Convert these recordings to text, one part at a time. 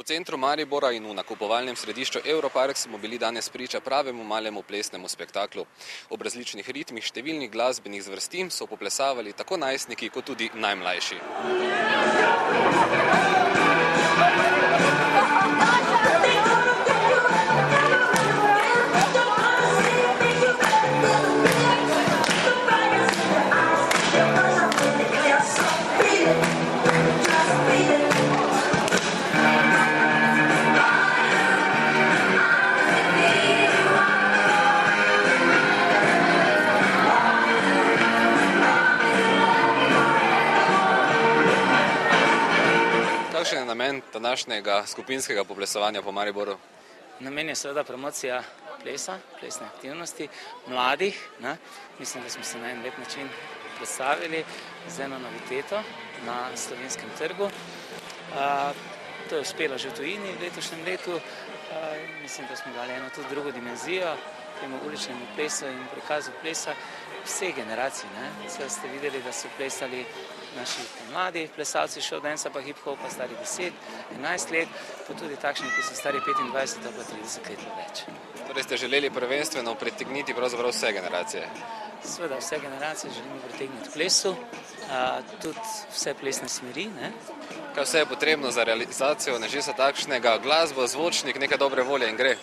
V centru Maribora in v nakupovalnem središču Europark smo bili danes priča pravemu malemu plesnemu spektaklu. Ob različnih ritmih številnih glasbenih zvrsti so poplesavali tako najstniki kot tudi najmlajši. Kakšen je namen današnjega skupinskega poplesovanja po Mariboru? Namen je seveda promocija plesa, plesne aktivnosti mladih. Mislim, da smo se na en lep način predstavili z eno noviteto na slovenskem trgu. To je uspelo že v tujini v letošnjem letu. Mislim, da smo dali eno tudi drugo dimenzijo temu uličnemu plesu in prikazu plesa vseh generacij. Vse ste videli, da so plesali naši mladi plesalci showdansa pa hip-hopa, stari 10, 11 let, pa tudi takšni, ki so stari 25 pa 30 let več. Torej ste želeli prvenstveno pritegniti pravzaprav vse generacije? Seveda vse generacije želimo pritegniti k plesu, tudi vse plesne smeri. Kaj vse je potrebno za realizacijo nečesa takšnega? Glasbo, zvočnik, nekaj dobre volje in gre?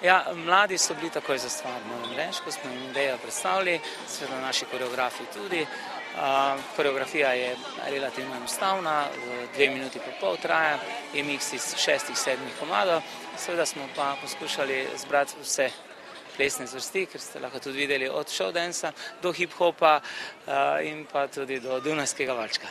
Ja, mladi so bili takoj za stvar, moram reči, ko smo jim idejo predstavili, seveda naši koreografi tudi. Koreografija je relativno enostavna, 2 minuti pa pol traja, je miks iz 6-7 komadov. Seveda smo pa poskušali zbrati vse plesne zvrsti, ker ste lahko tudi videli od showdansa do hip-hopa in pa tudi do dunajskega valčka.